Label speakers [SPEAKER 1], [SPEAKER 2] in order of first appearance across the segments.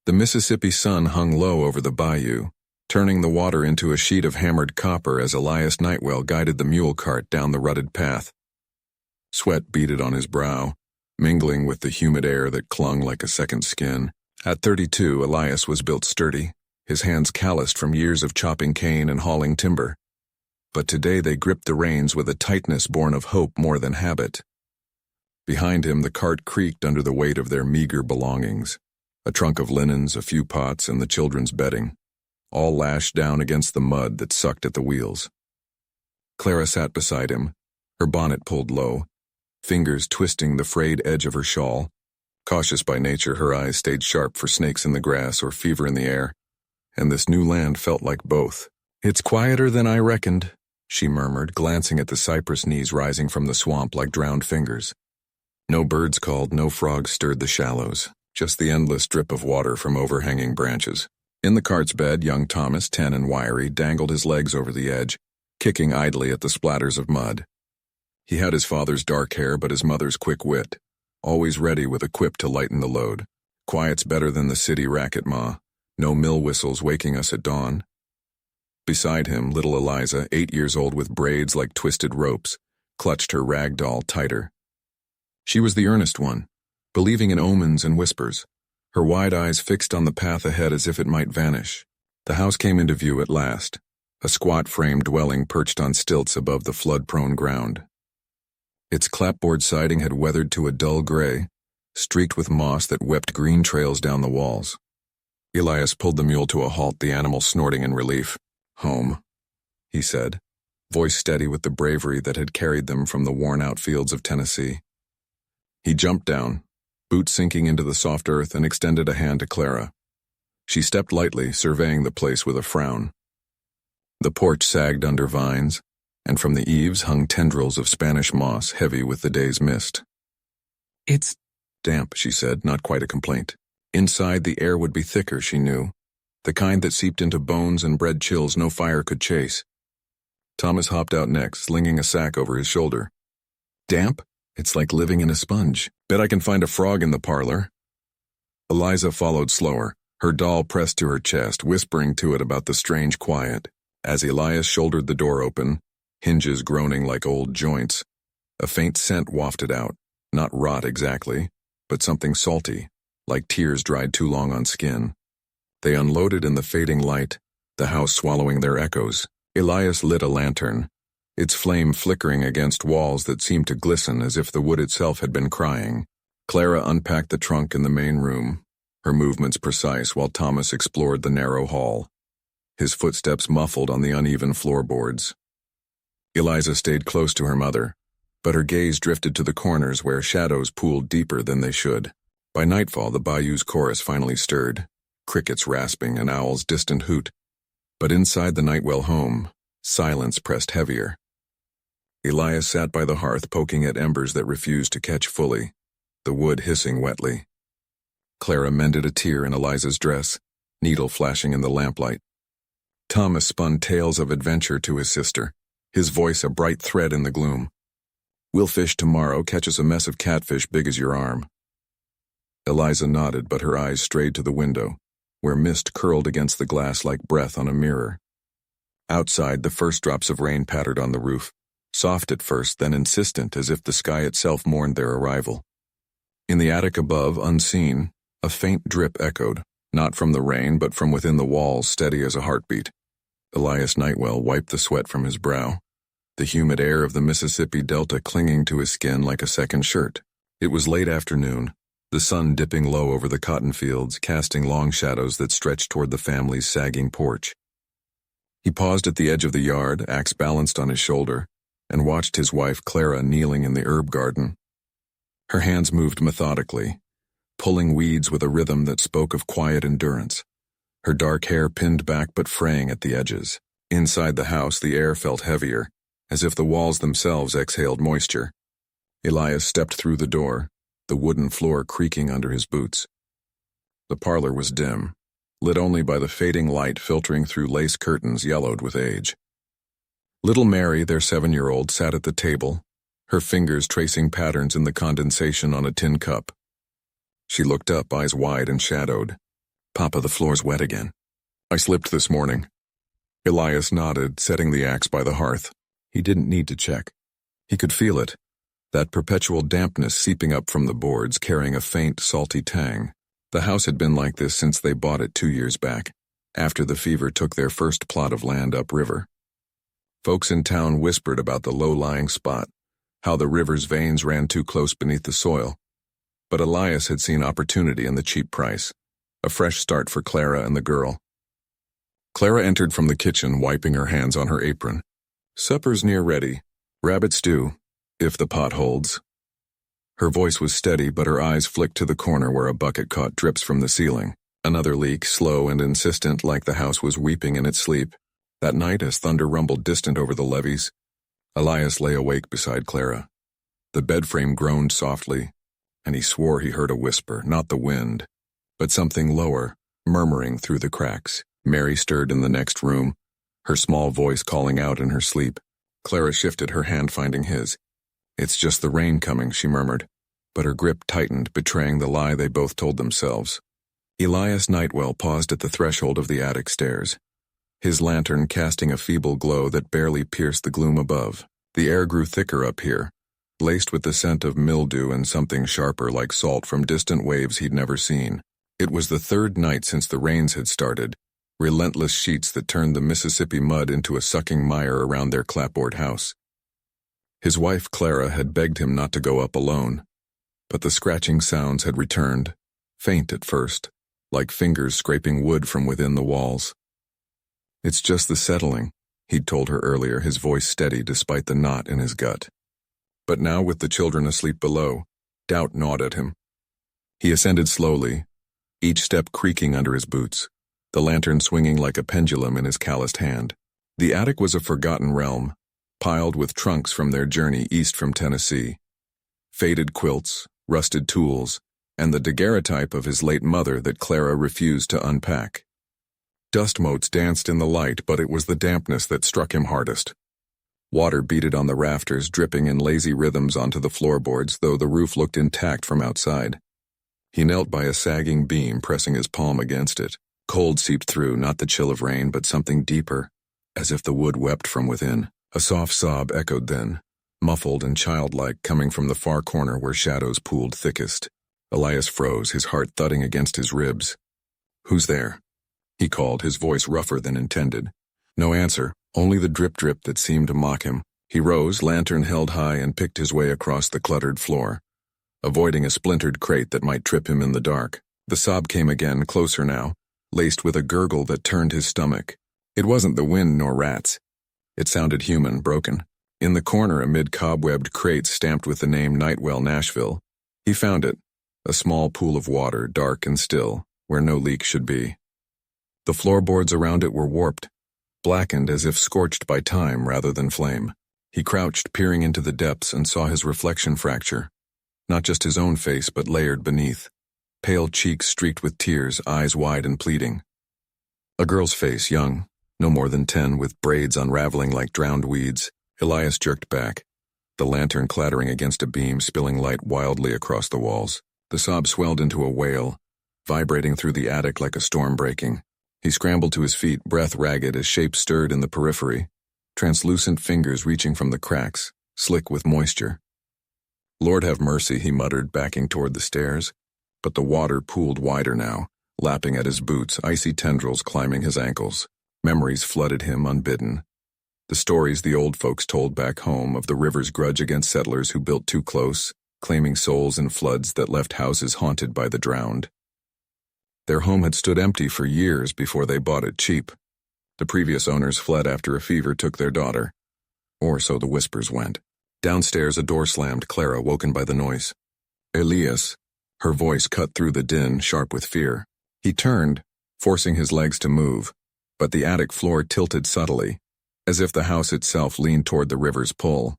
[SPEAKER 1] The Mississippi sun hung low over the bayou, turning the water into a sheet of hammered copper as Elias Nightwell guided the mule cart down the rutted path. Sweat beaded on his brow, mingling with the humid air that clung like a second skin. At 32, Elias was built sturdy, his hands calloused from years of chopping cane and hauling timber. But today they gripped the reins with a tightness born of hope more than habit. Behind him, the cart creaked under the weight of their meager belongings. A trunk of linens, a few pots, and the children's bedding, all lashed down against the mud that sucked at the wheels. Clara sat beside him, her bonnet pulled low, fingers twisting the frayed edge of her shawl. Cautious by nature, her eyes stayed sharp for snakes in the grass or fever in the air, and this new land felt like both. "It's quieter than I reckoned," she murmured, glancing at the cypress knees rising from the swamp like drowned fingers. No birds called, no frogs stirred the shallows, just the endless drip of water from overhanging branches. In the cart's bed, young Thomas, 10 and wiry, dangled his legs over the edge, kicking idly at the splatters of mud. He had his father's dark hair but his mother's quick wit, always ready with a quip to lighten the load. "Quiet's better than the city racket, Ma. No mill whistles waking us at dawn." Beside him, little Eliza, 8 years old with braids like twisted ropes, clutched her rag doll tighter. She was the earnest one, believing in omens and whispers, her wide eyes fixed on the path ahead as if it might vanish. The house came into view at last, a squat frame dwelling perched on stilts above the flood-prone ground. Its clapboard siding had weathered to a dull gray, streaked with moss that wept green trails down the walls. Elias pulled the mule to a halt, the animal snorting in relief. "Home," he said, voice steady with the bravery that had carried them from the worn-out fields of Tennessee. He jumped down, boots sinking into the soft earth, and extended a hand to Clara. She stepped lightly, surveying the place with a frown. The porch sagged under vines, and from the eaves hung tendrils of Spanish moss heavy with the day's mist. "It's damp," she said, not quite a complaint. Inside, the air would be thicker, she knew, the kind that seeped into bones and bred chills no fire could chase. Thomas hopped out next, slinging a sack over his shoulder. "Damp? It's like living in a sponge. Bet I can find a frog in the parlor." Eliza followed slower, her doll pressed to her chest, whispering to it about the strange quiet. As Elias shouldered the door open, hinges groaning like old joints, a faint scent wafted out, not rot exactly, but something salty, like tears dried too long on skin. They unloaded in the fading light, the house swallowing their echoes. Elias lit a lantern, its flame flickering against walls that seemed to glisten as if the wood itself had been crying. Clara unpacked the trunk in the main room, her movements precise while Thomas explored the narrow hall, his footsteps muffled on the uneven floorboards. Eliza stayed close to her mother, but her gaze drifted to the corners where shadows pooled deeper than they should. By nightfall, the bayou's chorus finally stirred, crickets rasping, an owl's distant hoot. But inside the Nightwell home, silence pressed heavier. Elias sat by the hearth poking at embers that refused to catch fully, the wood hissing wetly. Clara mended a tear in Eliza's dress, needle flashing in the lamplight. Thomas spun tales of adventure to his sister, his voice a bright thread in the gloom. "We'll fish tomorrow, catch us a mess of catfish big as your arm." Eliza nodded, but her eyes strayed to the window, where mist curled against the glass like breath on a mirror. Outside, the first drops of rain pattered on the roof, soft at first, then insistent, as if the sky itself mourned their arrival. In the attic above, unseen, a faint drip echoed, not from the rain, but from within the walls, steady as a heartbeat. Elias Nightwell wiped the sweat from his brow, the humid air of the Mississippi Delta clinging to his skin like a second shirt. It was late afternoon, the sun dipping low over the cotton fields, casting long shadows that stretched toward the family's sagging porch. He paused at the edge of the yard, axe balanced on his shoulder, and watched his wife Clara kneeling in the herb garden. Her hands moved methodically, pulling weeds with a rhythm that spoke of quiet endurance, her dark hair pinned back but fraying at the edges. Inside the house, the air felt heavier, as if the walls themselves exhaled moisture. Elias stepped through the door, the wooden floor creaking under his boots. The parlor was dim, lit only by the fading light filtering through lace curtains yellowed with age. Little Mary, their 7-year-old, sat at the table, her fingers tracing patterns in the condensation on a tin cup. She looked up, eyes wide and shadowed, "Papa, the floor's wet again." "I slipped this morning." Elias nodded, setting the axe by the hearth. He didn't need to check. He could feel it, that perpetual dampness seeping up from the boards, carrying a faint, salty tang. The house had been like this since they bought it 2 years back, after the fever took their first plot of land upriver. Folks in town whispered about the low-lying spot, how the river's veins ran too close beneath the soil. But Elias had seen opportunity in the cheap price, a fresh start for Clara and the girl. Clara entered from the kitchen, wiping her hands on her apron. "Supper's near ready. Rabbit stew, if the pot holds." Her voice was steady, but her eyes flicked to the corner where a bucket caught drips from the ceiling. Another leak, slow and insistent, like the house was weeping in its sleep. That night, as thunder rumbled distant over the levees, Elias lay awake beside Clara. The bed frame groaned softly, and he swore he heard a whisper, not the wind, but something lower, murmuring through the cracks. Mary stirred in the next room, her small voice calling out in her sleep. Clara shifted, her hand finding his. "It's just the rain coming," she murmured, but her grip tightened, betraying the lie they both told themselves. Elias Nightwell paused at the threshold of the attic stairs, his lantern casting a feeble glow that barely pierced the gloom above. The air grew thicker up here, laced with the scent of mildew and something sharper like salt from distant waves he'd never seen. It was the third night since the rains had started, relentless sheets that turned the Mississippi mud into a sucking mire around their clapboard house. His wife, Clara, had begged him not to go up alone, but the scratching sounds had returned, faint at first, like fingers scraping wood from within the walls. "It's just the settling," he'd told her earlier, his voice steady despite the knot in his gut. But now, with the children asleep below, doubt gnawed at him. He ascended slowly, each step creaking under his boots, the lantern swinging like a pendulum in his calloused hand. The attic was a forgotten realm, piled with trunks from their journey east from Tennessee. Faded quilts, rusted tools, and the daguerreotype of his late mother that Clara refused to unpack. Dust motes danced in the light, but it was the dampness that struck him hardest. Water beaded on the rafters, dripping in lazy rhythms onto the floorboards, though the roof looked intact from outside. He knelt by a sagging beam, pressing his palm against it. Cold seeped through, not the chill of rain, but something deeper, as if the wood wept from within. A soft sob echoed then, muffled and childlike, coming from the far corner where shadows pooled thickest. Elias froze, his heart thudding against his ribs. "Who's there?" he called, his voice rougher than intended. No answer, only the drip-drip that seemed to mock him. He rose, lantern held high, and picked his way across the cluttered floor, avoiding a splintered crate that might trip him in the dark. The sob came again, closer now, laced with a gurgle that turned his stomach. It wasn't the wind nor rats. It sounded human, broken. In the corner, amid cobwebbed crates stamped with the name Nightwell, Nashville, he found it, a small pool of water, dark and still, where no leak should be. The floorboards around it were warped, blackened as if scorched by time rather than flame. He crouched, peering into the depths, and saw his reflection fracture. Not just his own face, but layered beneath. Pale cheeks streaked with tears, eyes wide and pleading. A girl's face, young, no more than 10, with braids unraveling like drowned weeds. Elias jerked back, the lantern clattering against a beam, spilling light wildly across the walls. The sob swelled into a wail, vibrating through the attic like a storm breaking. He scrambled to his feet, breath ragged as shapes stirred in the periphery, translucent fingers reaching from the cracks, slick with moisture. "Lord have mercy," he muttered, backing toward the stairs. But the water pooled wider now, lapping at his boots, icy tendrils climbing his ankles. Memories flooded him unbidden. The stories the old folks told back home of the river's grudge against settlers who built too close, claiming souls in floods that left houses haunted by the drowned. Their home had stood empty for years before they bought it cheap. The previous owners fled after a fever took their daughter. Or so the whispers went. Downstairs, a door slammed, Clara woken by the noise. "Elias," her voice cut through the din, sharp with fear. He turned, forcing his legs to move, but the attic floor tilted subtly, as if the house itself leaned toward the river's pull.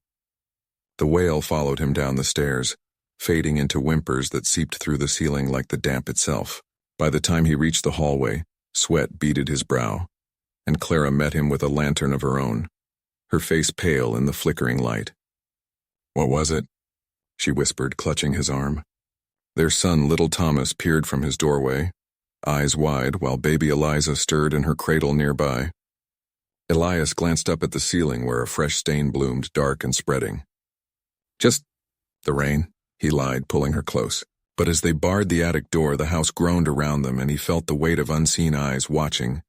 [SPEAKER 1] The wail followed him down the stairs, fading into whimpers that seeped through the ceiling like the damp itself. By the time he reached the hallway, sweat beaded his brow, and Clara met him with a lantern of her own, her face pale in the flickering light. "What was it?" she whispered, clutching his arm. Their son, little Thomas, peered from his doorway, eyes wide, while baby Eliza stirred in her cradle nearby. Elias glanced up at the ceiling where a fresh stain bloomed, dark and spreading. "Just the rain," he lied, pulling her close. But as they barred the attic door, the house groaned around them, and he felt the weight of unseen eyes watching,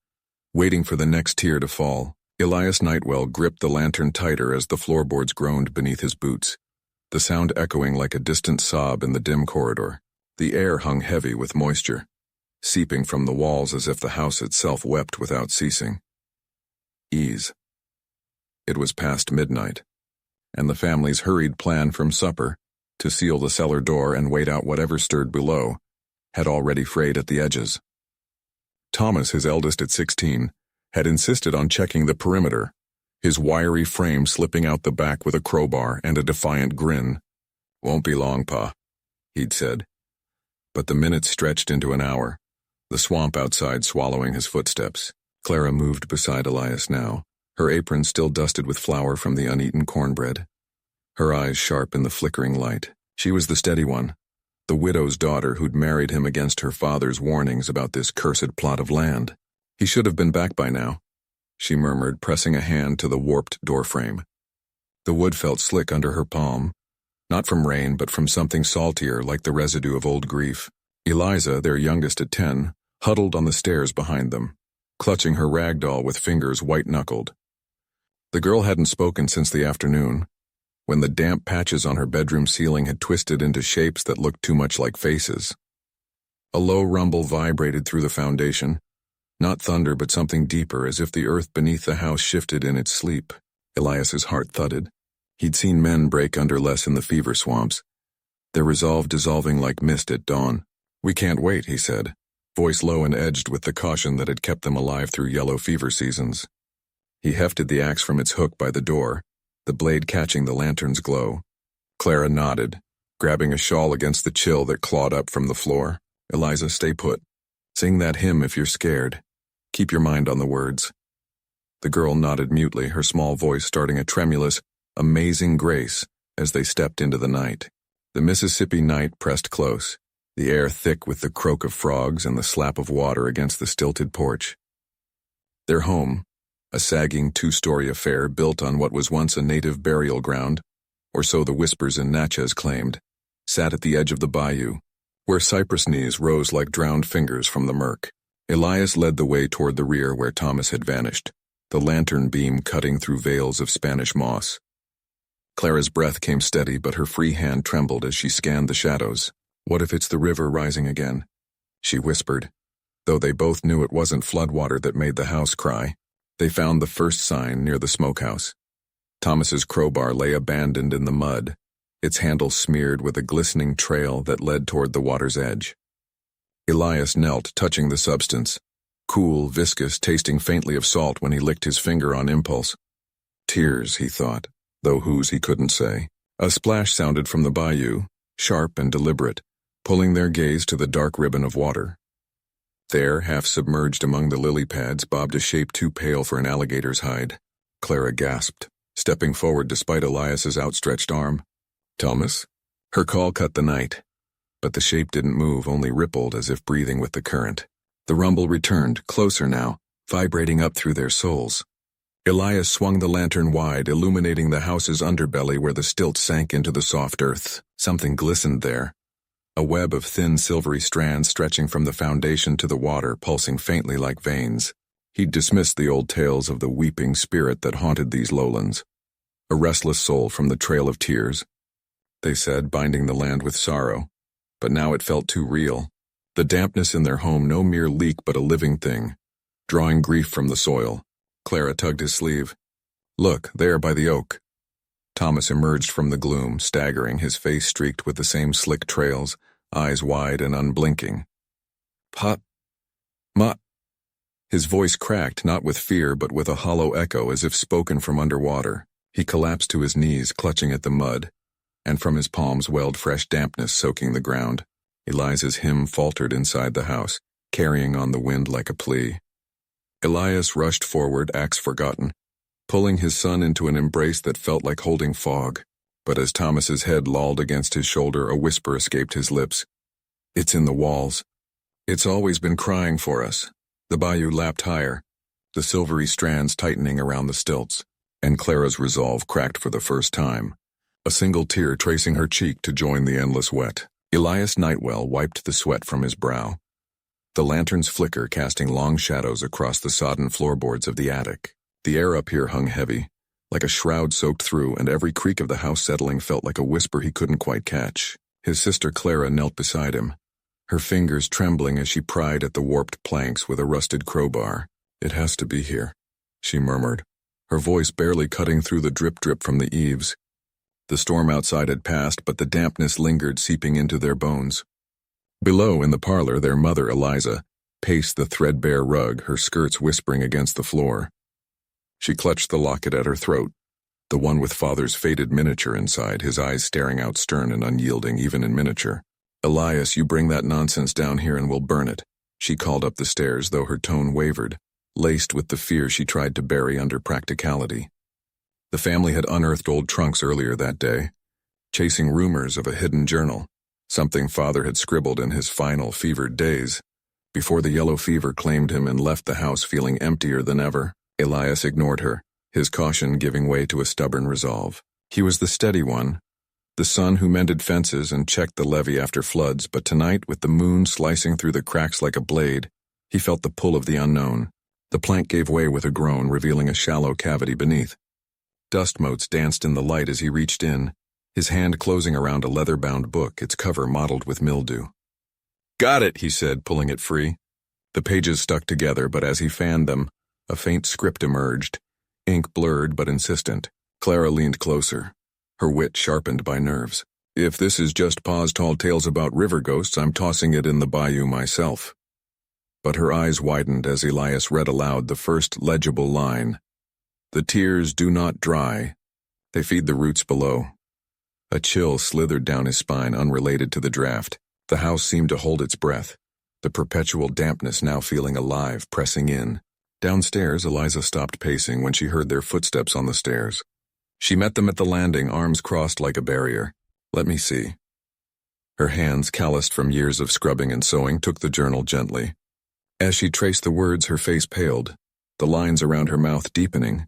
[SPEAKER 1] waiting for the next tear to fall. Elias Nightwell gripped the lantern tighter as the floorboards groaned beneath his boots, the sound echoing like a distant sob in the dim corridor. The air hung heavy with moisture, seeping from the walls as if the house itself wept without ceasing. Ease. It was past midnight, and the family's hurried plan from supper, to seal the cellar door and wait out whatever stirred below, had already frayed at the edges. Thomas, his eldest at 16, had insisted on checking the perimeter, his wiry frame slipping out the back with a crowbar and a defiant grin. "Won't be long, Pa," he'd said. But the minutes stretched into an hour, the swamp outside swallowing his footsteps. Clara moved beside Elias now, her apron still dusted with flour from the uneaten cornbread, her eyes sharp in the flickering light. She was the steady one, the widow's daughter who'd married him against her father's warnings about this cursed plot of land. "He should have been back by now," she murmured, pressing a hand to the warped doorframe. The wood felt slick under her palm, not from rain but from something saltier, like the residue of old grief. Eliza, their youngest at 10, huddled on the stairs behind them, clutching her rag doll with fingers white-knuckled. The girl hadn't spoken since the afternoon, when the damp patches on her bedroom ceiling had twisted into shapes that looked too much like faces. A low rumble vibrated through the foundation, not thunder but something deeper, as if the earth beneath the house shifted in its sleep. Elias's heart thudded. He'd seen men break under less in the fever swamps, their resolve dissolving like mist at dawn. "We can't wait," he said, voice low and edged with the caution that had kept them alive through yellow fever seasons. He hefted the axe from its hook by the door, the blade catching the lantern's glow. Clara nodded, grabbing a shawl against the chill that clawed up from the floor. "Eliza, stay put. Sing that hymn if you're scared. Keep your mind on the words." The girl nodded mutely, her small voice starting a tremulous, amazing grace as they stepped into the night. The Mississippi night pressed close, the air thick with the croak of frogs and the slap of water against the stilted porch. Their home, a sagging two-story affair built on what was once a native burial ground, or so the whispers in Natchez claimed, sat at the edge of the bayou, where cypress knees rose like drowned fingers from the murk. Elias led the way toward the rear where Thomas had vanished, the lantern beam cutting through veils of Spanish moss. Clara's breath came steady, but her free hand trembled as she scanned the shadows. "What if it's the river rising again?" she whispered, though they both knew it wasn't floodwater that made the house cry. They found the first sign near the smokehouse. Thomas's crowbar lay abandoned in the mud, its handle smeared with a glistening trail that led toward the water's edge. Elias knelt, touching the substance, cool, viscous, tasting faintly of salt when he licked his finger on impulse. Tears, he thought, though whose he couldn't say. A splash sounded from the bayou, sharp and deliberate, pulling their gaze to the dark ribbon of water. There, half submerged among the lily pads, bobbed a shape too pale for an alligator's hide. Clara gasped, stepping forward despite Elias's outstretched arm. "Thomas?" Her call cut the night, but the shape didn't move, only rippled as if breathing with the current. The rumble returned, closer now, vibrating up through their souls. Elias swung the lantern wide, illuminating the house's underbelly where the stilt sank into the soft earth. Something glistened there, a web of thin silvery strands stretching from the foundation to the water, pulsing faintly like veins. He'd dismissed the old tales of the weeping spirit that haunted these lowlands. A restless soul from the trail of tears, they said, binding the land with sorrow. But now it felt too real. The dampness in their home no mere leak but a living thing, drawing grief from the soil. Clara tugged his sleeve. "Look, there by the oak." Thomas emerged from the gloom, staggering, his face streaked with the same slick trails, eyes wide and unblinking. "Pop, Ma." His voice cracked, not with fear but with a hollow echo as if spoken from underwater. He collapsed to his knees, clutching at the mud, and from his palms welled fresh dampness soaking the ground. Eliza's hymn faltered inside the house, carrying on the wind like a plea. Elias rushed forward, axe forgotten, pulling his son into an embrace that felt like holding fog. But as Thomas's head lolled against his shoulder, a whisper escaped his lips. "It's in the walls." It's always been crying for us. The bayou lapped higher, the silvery strands tightening around the stilts, and Clara's resolve cracked for the first time, a single tear tracing her cheek to join the endless wet. Elias Nightwell wiped the sweat from his brow, the lantern's flicker casting long shadows across the sodden floorboards of the attic. The air up here hung heavy, like a shroud soaked through, and every creak of the house settling felt like a whisper he couldn't quite catch. His sister Clara knelt beside him, her fingers trembling as she pried at the warped planks with a rusted crowbar. "It has to be here," she murmured, her voice barely cutting through the drip-drip from the eaves. The storm outside had passed, but the dampness lingered, seeping into their bones. Below, in the parlor, their mother, Eliza, paced the threadbare rug, her skirts whispering against the floor. She clutched the locket at her throat, the one with Father's faded miniature inside, his eyes staring out stern and unyielding even in miniature. "Elias, you bring that nonsense down here and we'll burn it," she called up the stairs, though her tone wavered, laced with the fear she tried to bury under practicality. The family had unearthed old trunks earlier that day, chasing rumors of a hidden journal, something Father had scribbled in his final fevered days, before the yellow fever claimed him and left the house feeling emptier than ever. Elias ignored her, his caution giving way to a stubborn resolve. He was the steady one, the son who mended fences and checked the levee after floods, but tonight, with the moon slicing through the cracks like a blade, he felt the pull of the unknown. The plank gave way with a groan, revealing a shallow cavity beneath. Dust motes danced in the light as he reached in, his hand closing around a leather-bound book, its cover mottled with mildew. "Got it," he said, pulling it free. The pages stuck together, but as he fanned them, a faint script emerged, ink blurred but insistent. Clara leaned closer, her wit sharpened by nerves. "If this is just Pa's tall tales about river ghosts, I'm tossing it in the bayou myself." But her eyes widened as Elias read aloud the first legible line. "The tears do not dry. They feed the roots below." A chill slithered down his spine, unrelated to the draft. The house seemed to hold its breath, the perpetual dampness now feeling alive, pressing in. Downstairs, Eliza stopped pacing when she heard their footsteps on the stairs. She met them at the landing, arms crossed like a barrier. "Let me see." Her hands, calloused from years of scrubbing and sewing, took the journal gently. As she traced the words, her face paled, the lines around her mouth deepening.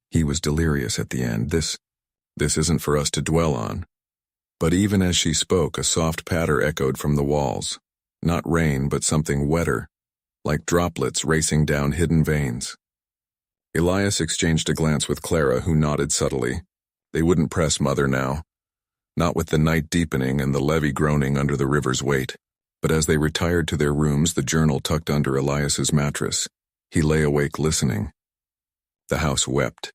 [SPEAKER 1] He was delirious at the end. This isn't for us to dwell on." But even as she spoke, a soft patter echoed from the walls. Not rain, but something wetter, like droplets racing down hidden veins. Elias exchanged a glance with Clara, who nodded subtly. They wouldn't press Mother now, not with the night deepening and the levee groaning under the river's weight. But as they retired to their rooms, the journal tucked under Elias's mattress, he lay awake listening. The house wept,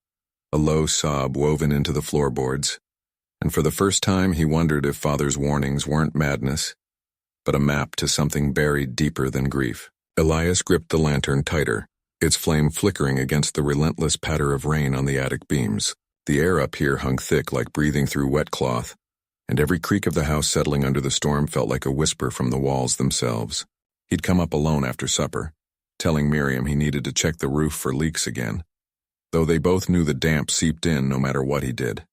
[SPEAKER 1] a low sob woven into the floorboards, and for the first time he wondered if Father's warnings weren't madness, but a map to something buried deeper than grief. Elias gripped the lantern tighter, its flame flickering against the relentless patter of rain on the attic beams. The air up here hung thick like breathing through wet cloth, and every creak of the house settling under the storm felt like a whisper from the walls themselves. He'd come up alone after supper, telling Miriam he needed to check the roof for leaks again, though they both knew the damp seeped in no matter what he did.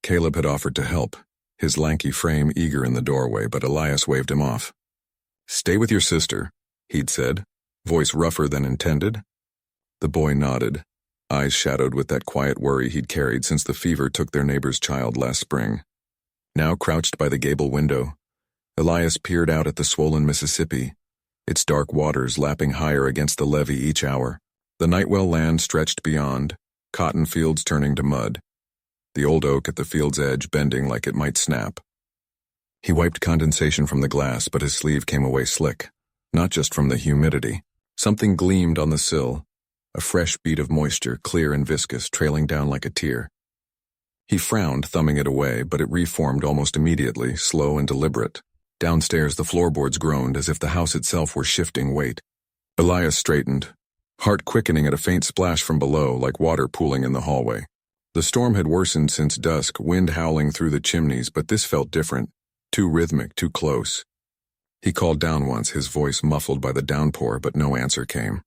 [SPEAKER 1] Caleb had offered to help, his lanky frame eager in the doorway, but Elias waved him off. "Stay with your sister," he'd said, voice rougher than intended. The boy nodded, eyes shadowed with that quiet worry he'd carried since the fever took their neighbor's child last spring. Now crouched by the gable window, Elias peered out at the swollen Mississippi, its dark waters lapping higher against the levee each hour. The Nightwell land stretched beyond, cotton fields turning to mud, the old oak at the field's edge bending like it might snap. He wiped condensation from the glass, but his sleeve came away slick, not just from the humidity. Something gleamed on the sill, a fresh bead of moisture, clear and viscous, trailing down like a tear. He frowned, thumbing it away, but it reformed almost immediately, slow and deliberate. Downstairs, the floorboards groaned as if the house itself were shifting weight. Elias straightened, heart quickening at a faint splash from below, like water pooling in the hallway. The storm had worsened since dusk, wind howling through the chimneys, but this felt different, too rhythmic, too close. He called down once, his voice muffled by the downpour, but no answer came.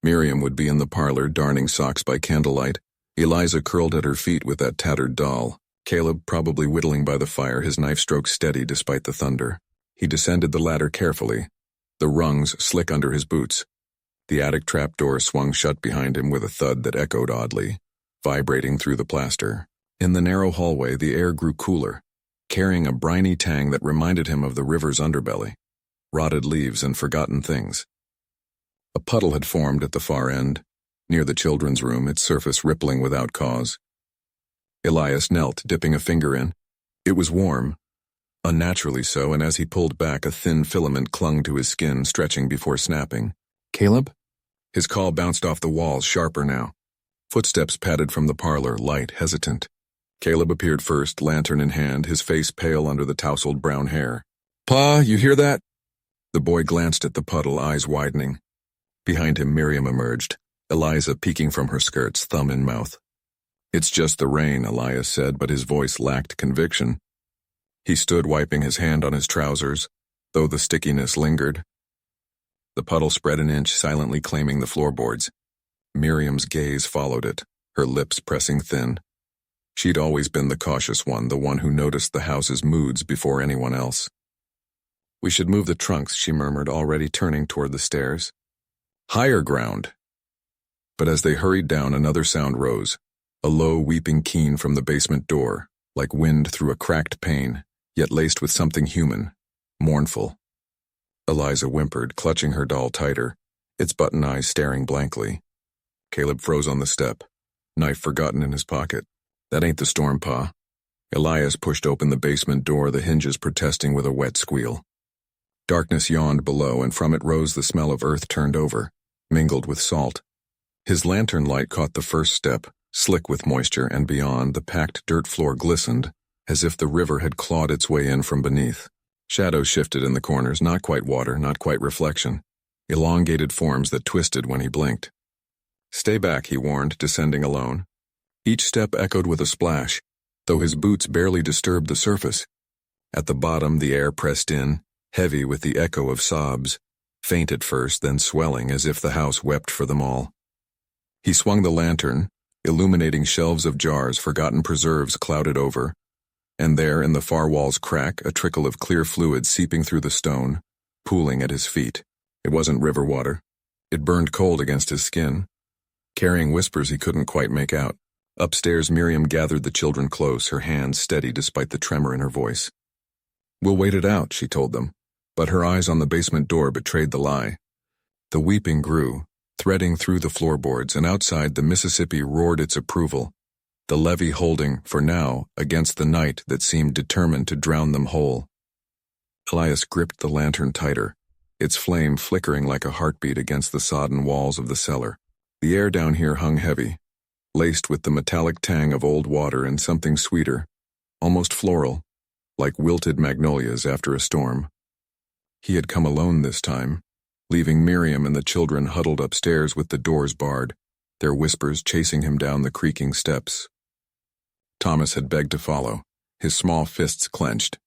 [SPEAKER 1] Miriam would be in the parlor, darning socks by candlelight, Eliza curled at her feet with that tattered doll, Caleb probably whittling by the fire, his knife stroke steady despite the thunder. He descended the ladder carefully, the rungs slick under his boots. The attic trapdoor swung shut behind him with a thud that echoed oddly, vibrating through the plaster. In the narrow hallway, the air grew cooler, carrying a briny tang that reminded him of the river's underbelly, rotted leaves and forgotten things. A puddle had formed at the far end, near the children's room, its surface rippling without cause. Elias knelt, dipping a finger in. It was warm, unnaturally so, and as he pulled back, a thin filament clung to his skin, stretching before snapping. "Caleb?" His call bounced off the walls, sharper now. Footsteps padded from the parlor, light, hesitant. Caleb appeared first, lantern in hand, his face pale under the tousled brown hair. "Pa, you hear that?" The boy glanced at the puddle, eyes widening. Behind him, Miriam emerged, Eliza peeking from her skirts, thumb in mouth. "It's just the rain," Elias said, but his voice lacked conviction. He stood wiping his hand on his trousers, though the stickiness lingered. The puddle spread an inch, silently claiming the floorboards. Miriam's gaze followed it, her lips pressing thin. She'd always been the cautious one, the one who noticed the house's moods before anyone else. "We should move the trunks," she murmured, already turning toward the stairs. "Higher ground." But as they hurried down, another sound rose, a low weeping keen from the basement door, like wind through a cracked pane, yet laced with something human, mournful. Eliza whimpered, clutching her doll tighter, its button eyes staring blankly. Caleb froze on the step, knife forgotten in his pocket. "That ain't the storm, Pa." Elias pushed open the basement door, the hinges protesting with a wet squeal. Darkness yawned below, and from it rose the smell of earth turned over, mingled with salt. His lantern light caught the first step, slick with moisture, and beyond, the packed dirt floor glistened, as if the river had clawed its way in from beneath. Shadows shifted in the corners, not quite water, not quite reflection, elongated forms that twisted when he blinked. "Stay back," he warned, descending alone. Each step echoed with a splash, though his boots barely disturbed the surface. At the bottom, the air pressed in, heavy with the echo of sobs, faint at first, then swelling as if the house wept for them all. He swung the lantern, illuminating shelves of jars, forgotten preserves clouded over, and there in the far wall's crack, a trickle of clear fluid seeping through the stone, pooling at his feet. It wasn't river water. It burned cold against his skin, carrying whispers he couldn't quite make out. Upstairs, Miriam gathered the children close, her hands steady despite the tremor in her voice. "We'll wait it out," she told them, but her eyes on the basement door betrayed the lie. The weeping grew, threading through the floorboards, and outside the Mississippi roared its approval, the levee holding, for now, against the night that seemed determined to drown them whole. Elias gripped the lantern tighter, its flame flickering like a heartbeat against the sodden walls of the cellar. The air down here hung heavy, laced with the metallic tang of old water and something sweeter, almost floral, like wilted magnolias after a storm. He had come alone this time, leaving Miriam and the children huddled upstairs with the doors barred, their whispers chasing him down the creaking steps. Thomas had begged to follow, his small fists clenched,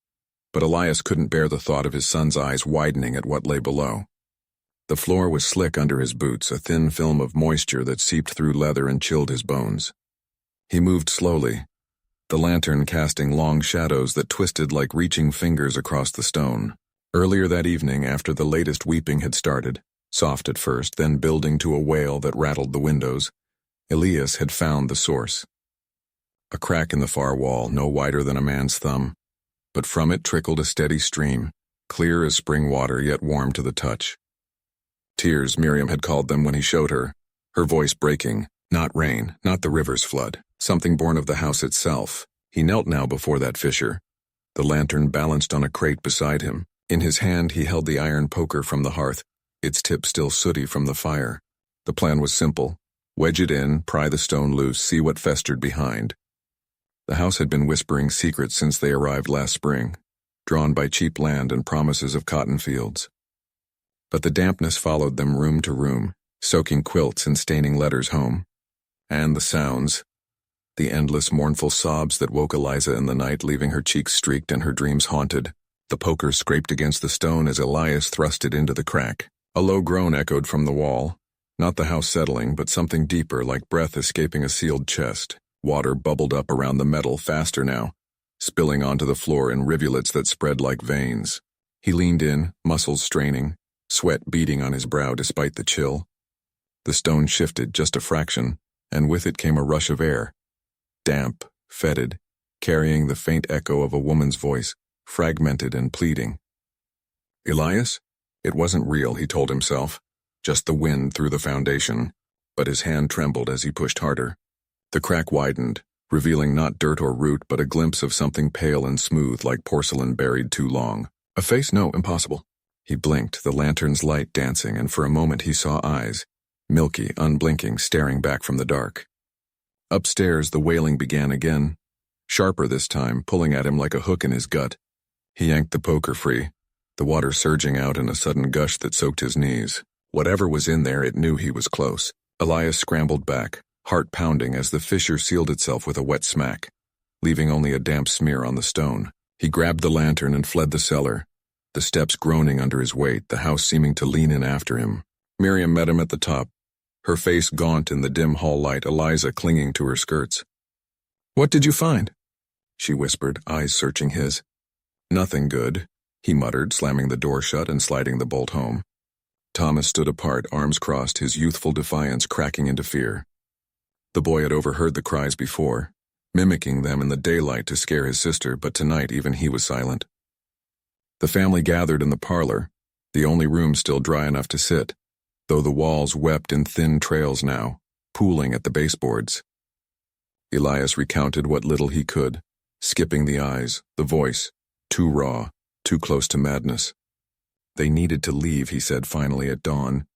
[SPEAKER 1] but Elias couldn't bear the thought of his son's eyes widening at what lay below. The floor was slick under his boots, a thin film of moisture that seeped through leather and chilled his bones. He moved slowly, the lantern casting long shadows that twisted like reaching fingers across the stone. Earlier that evening, after the latest weeping had started, soft at first, then building to a wail that rattled the windows, Elias had found the source. A crack in the far wall, no wider than a man's thumb, but from it trickled a steady stream, clear as spring water yet warm to the touch. Tears, Miriam had called them when he showed her, her voice breaking, not rain, not the river's flood, something born of the house itself. He knelt now before that fissure, the lantern balanced on a crate beside him. In his hand he held the iron poker from the hearth, its tip still sooty from the fire. The plan was simple. Wedge it in, pry the stone loose, see what festered behind. The house had been whispering secrets since they arrived last spring, drawn by cheap land and promises of cotton fields. But the dampness followed them room to room, soaking quilts and staining letters home. And the sounds, the endless mournful sobs that woke Eliza in the night, leaving her cheeks streaked and her dreams haunted. The poker scraped against the stone as Elias thrust it into the crack. A low groan echoed from the wall, not the house settling, but something deeper, like breath escaping a sealed chest. Water bubbled up around the metal faster now, spilling onto the floor in rivulets that spread like veins. He leaned in, muscles straining, sweat beading on his brow despite the chill. The stone shifted just a fraction, and with it came a rush of air. Damp, fetid, carrying the faint echo of a woman's voice, fragmented and pleading. Elias? It wasn't real, he told himself. Just the wind through the foundation, but his hand trembled as he pushed harder. The crack widened, revealing not dirt or root but a glimpse of something pale and smooth like porcelain buried too long. A face? No, impossible. He blinked, the lantern's light dancing, and for a moment he saw eyes, milky, unblinking, staring back from the dark. Upstairs, the wailing began again, sharper this time, pulling at him like a hook in his gut. He yanked the poker free, the water surging out in a sudden gush that soaked his knees. Whatever was in there, it knew he was close. Elias scrambled back, heart pounding as the fissure sealed itself with a wet smack, leaving only a damp smear on the stone. He grabbed the lantern and fled the cellar, the steps groaning under his weight, the house seeming to lean in after him. Miriam met him at the top, her face gaunt in the dim hall light, Eliza clinging to her skirts. "What did you find?" she whispered, eyes searching his. "Nothing good," he muttered, slamming the door shut and sliding the bolt home. Thomas stood apart, arms crossed, his youthful defiance cracking into fear. The boy had overheard the cries before, mimicking them in the daylight to scare his sister, but tonight even he was silent. The family gathered in the parlor, the only room still dry enough to sit, though the walls wept in thin trails now, pooling at the baseboards. Elias recounted what little he could, skipping the eyes, the voice, too raw, too close to madness. They needed to leave, he said finally at dawn,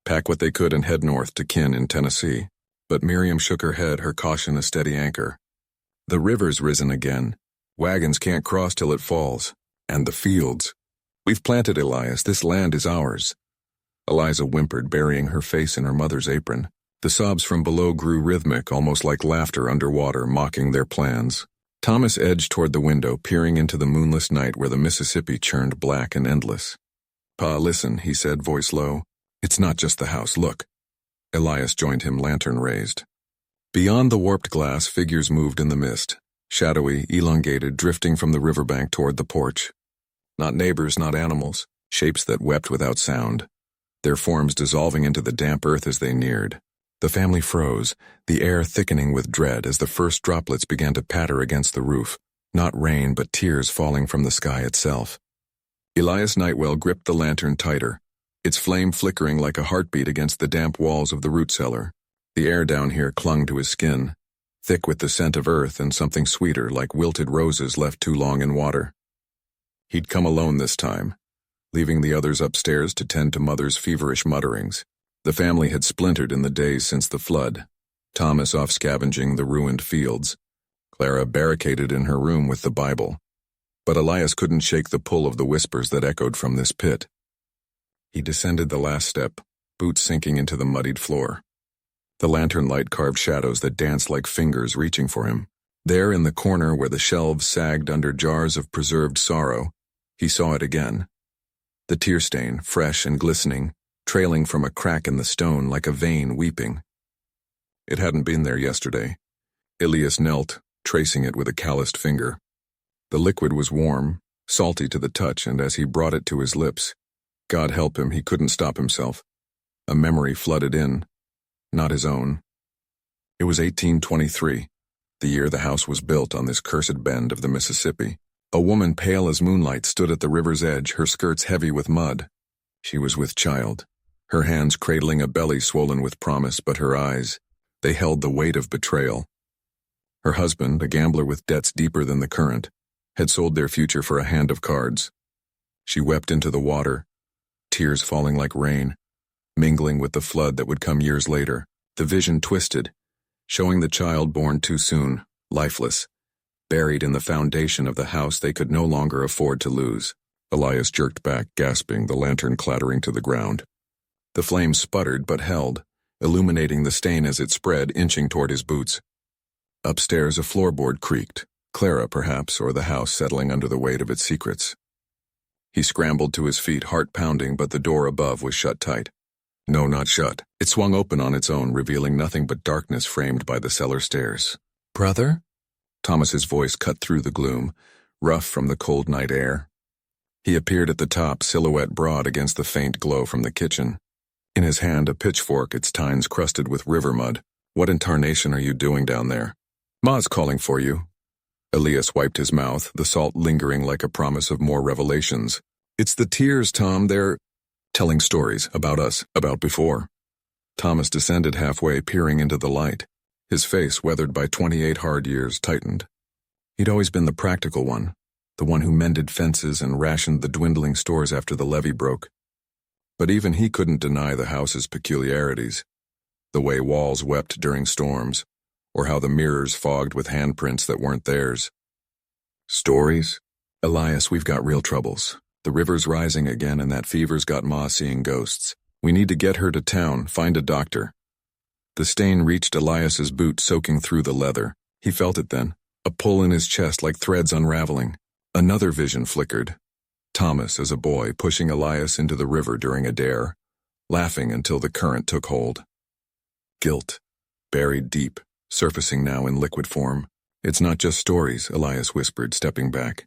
[SPEAKER 1] pack what they could and head north to kin in Tennessee. But Miriam shook her head, her caution a steady anchor. The river's risen again. Wagons can't cross till it falls. And the fields. We've planted, Elias. This land is ours. Eliza whimpered, burying her face in her mother's apron. The sobs from below grew rhythmic, almost like laughter underwater, mocking their plans. Thomas edged toward the window, peering into the moonless night where the Mississippi churned black and endless. "Pa, listen," he said, voice low. "It's not just the house, look." Elias joined him, lantern raised. Beyond the warped glass, figures moved in the mist, shadowy, elongated, drifting from the riverbank toward the porch. Not neighbors, not animals, shapes that wept without sound, their forms dissolving into the damp earth as they neared. The family froze, the air thickening with dread as the first droplets began to patter against the roof, not rain but tears falling from the sky itself. Elias Nightwell gripped the lantern tighter, its flame flickering like a heartbeat against the damp walls of the root cellar. The air down here clung to his skin, thick with the scent of earth and something sweeter like wilted roses left too long in water. He'd come alone this time, leaving the others upstairs to tend to Mother's feverish mutterings. The family had splintered in the days since the flood, Thomas off scavenging the ruined fields, Clara barricaded in her room with the Bible. But Elias couldn't shake the pull of the whispers that echoed from this pit. He descended the last step, boots sinking into the muddied floor. The lantern light carved shadows that danced like fingers reaching for him. There in the corner where the shelves sagged under jars of preserved sorrow, he saw it again. The tear stain, fresh and glistening, trailing from a crack in the stone like a vein weeping. It hadn't been there yesterday. Elias knelt, tracing it with a calloused finger. The liquid was warm, salty to the touch, and as he brought it to his lips, God help him, he couldn't stop himself. A memory flooded in, not his own. It was 1823, the year the house was built on this cursed bend of the Mississippi. A woman pale as moonlight stood at the river's edge, her skirts heavy with mud. She was with child, her hands cradling a belly swollen with promise, but her eyes, they held the weight of betrayal. Her husband, a gambler with debts deeper than the current, had sold their future for a hand of cards. She wept into the water, tears falling like rain, mingling with the flood that would come years later. The vision twisted, showing the child born too soon, lifeless, buried in the foundation of the house they could no longer afford to lose. Elias jerked back, gasping, the lantern clattering to the ground. The flame sputtered but held, illuminating the stain as it spread, inching toward his boots. Upstairs, a floorboard creaked, Clara perhaps, or the house settling under the weight of its secrets. He scrambled to his feet, heart pounding, but the door above was shut tight. No, not shut. It swung open on its own, revealing nothing but darkness framed by the cellar stairs. "Brother?" Thomas's voice cut through the gloom, rough from the cold night air. He appeared at the top, silhouette broad against the faint glow from the kitchen. In his hand, a pitchfork, its tines crusted with river mud. What in tarnation are you doing down there? Ma's calling for you. Elias wiped his mouth, the salt lingering like a promise of more revelations. It's the tears, Tom. They're telling stories about us, about before. Thomas descended halfway, peering into the light. His face, weathered by 28 hard years, tightened. He'd always been the practical one, the one who mended fences and rationed the dwindling stores after the levee broke. But even he couldn't deny the house's peculiarities. The way walls wept during storms, or how the mirrors fogged with handprints that weren't theirs. Stories? Elias, we've got real troubles. The river's rising again and that fever's got Ma seeing ghosts. We need to get her to town, find a doctor. The stain reached Elias's boot, soaking through the leather. He felt it then, a pull in his chest like threads unraveling. Another vision flickered. Thomas, as a boy, pushing Elias into the river during a dare, laughing until the current took hold. Guilt, buried deep, surfacing now in liquid form. It's not just stories, Elias whispered, stepping back.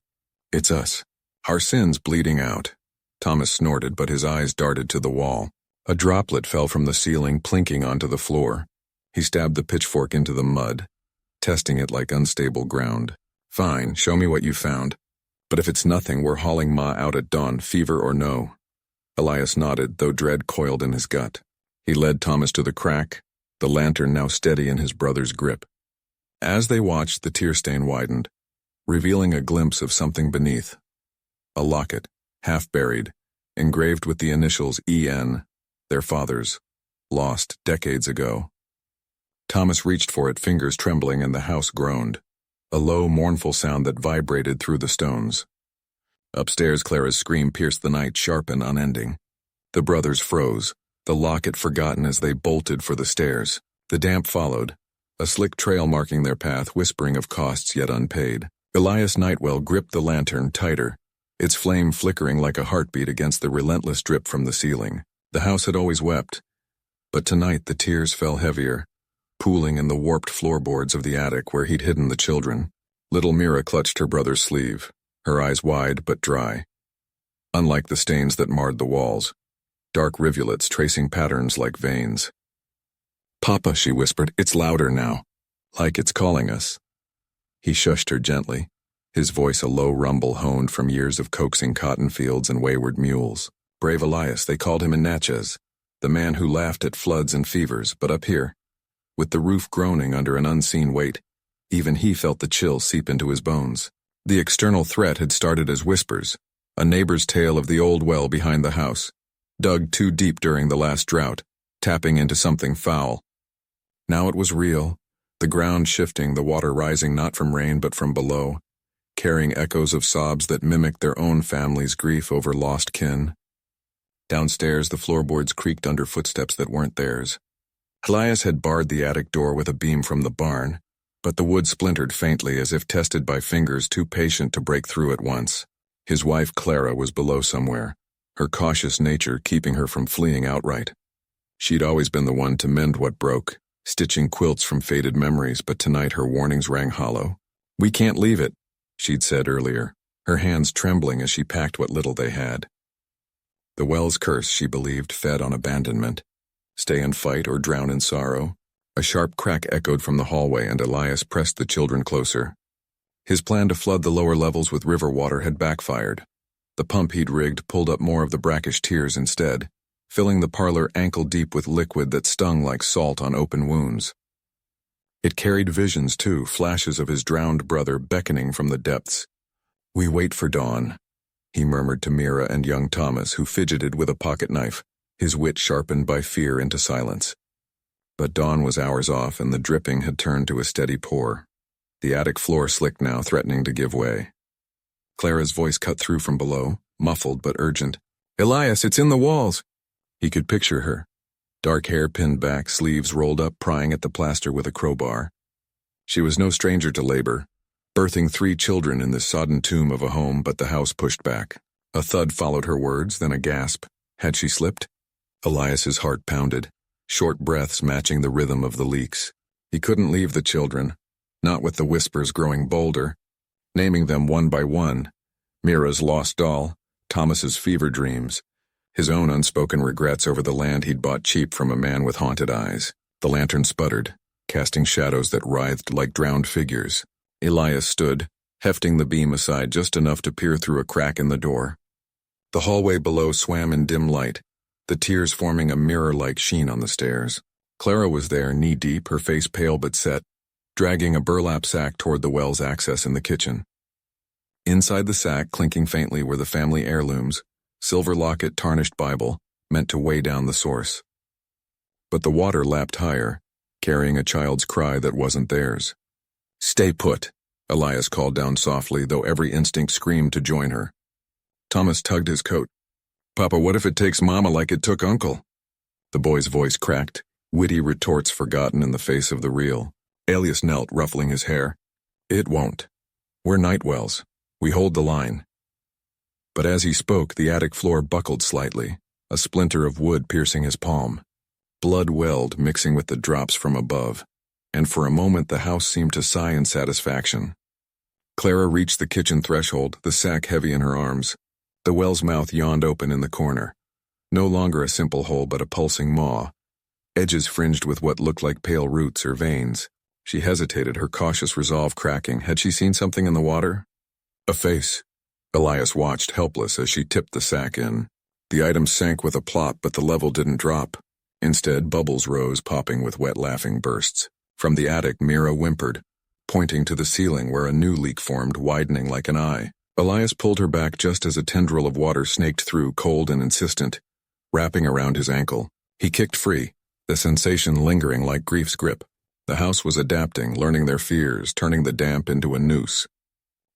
[SPEAKER 1] It's us. Our sins bleeding out. Thomas snorted, but his eyes darted to the wall. A droplet fell from the ceiling, plinking onto the floor. He stabbed the pitchfork into the mud, testing it like unstable ground. Fine, show me what you found. But if it's nothing, we're hauling Ma out at dawn, fever or no. Elias nodded, though dread coiled in his gut. He led Thomas to the crack, the lantern now steady in his brother's grip. As they watched, the tear stain widened, revealing a glimpse of something beneath. A locket, half buried, engraved with the initials E.N., their father's, lost decades ago. Thomas reached for it, fingers trembling, and the house groaned, a low, mournful sound that vibrated through the stones. Upstairs, Clara's scream pierced the night, sharp and unending. The brothers froze, the locket forgotten as they bolted for the stairs. The damp followed, a slick trail marking their path, whispering of costs yet unpaid. Elias Nightwell gripped the lantern tighter, its flame flickering like a heartbeat against the relentless drip from the ceiling. The house had always wept, but tonight the tears fell heavier, pooling in the warped floorboards of the attic where he'd hidden the children. Little Mira clutched her brother's sleeve, her eyes wide but dry. Unlike the stains that marred the walls, dark rivulets tracing patterns like veins. Papa, she whispered, it's louder now, like it's calling us. He shushed her gently, his voice a low rumble honed from years of coaxing cotton fields and wayward mules. Brave Elias, they called him in Natchez, the man who laughed at floods and fevers, but up here, with the roof groaning under an unseen weight, even he felt the chill seep into his bones. The external threat had started as whispers, a neighbor's tale of the old well behind the house, dug too deep during the last drought, tapping into something foul. Now it was real, the ground shifting, the water rising not from rain but from below, carrying echoes of sobs that mimicked their own family's grief over lost kin. Downstairs, the floorboards creaked under footsteps that weren't theirs. Elias had barred the attic door with a beam from the barn, but the wood splintered faintly as if tested by fingers too patient to break through at once. His wife Clara was below somewhere, her cautious nature keeping her from fleeing outright. She'd always been the one to mend what broke, stitching quilts from faded memories, but tonight her warnings rang hollow. We can't leave it, she'd said earlier, her hands trembling as she packed what little they had. The well's curse, she believed, fed on abandonment. Stay and fight or drown in sorrow. A sharp crack echoed from the hallway and Elias pressed the children closer. His plan to flood the lower levels with river water had backfired. The pump he'd rigged pulled up more of the brackish tears instead, filling the parlor ankle-deep with liquid that stung like salt on open wounds. It carried visions, too, flashes of his drowned brother beckoning from the depths. We wait for dawn, he murmured to Mira and young Thomas, who fidgeted with a pocket knife, his wit sharpened by fear into silence. But dawn was hours off, and the dripping had turned to a steady pour. The attic floor slicked now, threatening to give way. Clara's voice cut through from below, muffled but urgent. Elias, it's in the walls! He could picture her. Dark hair pinned back, sleeves rolled up, prying at the plaster with a crowbar. She was no stranger to labor, birthing 3 children in this sodden tomb of a home, but the house pushed back. A thud followed her words, then a gasp. Had she slipped? Elias's heart pounded, short breaths matching the rhythm of the leaks. He couldn't leave the children, not with the whispers growing bolder, naming them one by one. Mira's lost doll, Thomas's fever dreams, his own unspoken regrets over the land he'd bought cheap from a man with haunted eyes. The lantern sputtered, casting shadows that writhed like drowned figures. Elias stood, hefting the beam aside just enough to peer through a crack in the door. The hallway below swam in dim light, the tears forming a mirror-like sheen on the stairs. Clara was there, knee-deep, her face pale but set, dragging a burlap sack toward the well's access in the kitchen. Inside the sack, clinking faintly, were the family heirlooms, silver locket, tarnished Bible, meant to weigh down the source. But the water lapped higher, carrying a child's cry that wasn't theirs. "Stay put," Elias called down softly, though every instinct screamed to join her. Thomas tugged his coat. "Papa, what if it takes Mama like it took Uncle?" The boy's voice cracked, witty retorts forgotten in the face of the real. Elias knelt, ruffling his hair. "It won't. We're Nightwells. We hold the line." But as he spoke, the attic floor buckled slightly, a splinter of wood piercing his palm. Blood welled, mixing with the drops from above, and for a moment the house seemed to sigh in satisfaction. Clara reached the kitchen threshold, the sack heavy in her arms. The well's mouth yawned open in the corner. No longer a simple hole, but a pulsing maw, edges fringed with what looked like pale roots or veins. She hesitated, her cautious resolve cracking. Had she seen something in the water? A face. Elias watched, helpless, as she tipped the sack in. The item sank with a plop, but the level didn't drop. Instead, bubbles rose, popping with wet, laughing bursts. From the attic, Mira whimpered, pointing to the ceiling where a new leak formed, widening like an eye. Elias pulled her back just as a tendril of water snaked through, cold and insistent, wrapping around his ankle. He kicked free, the sensation lingering like grief's grip. The house was adapting, learning their fears, turning the damp into a noose.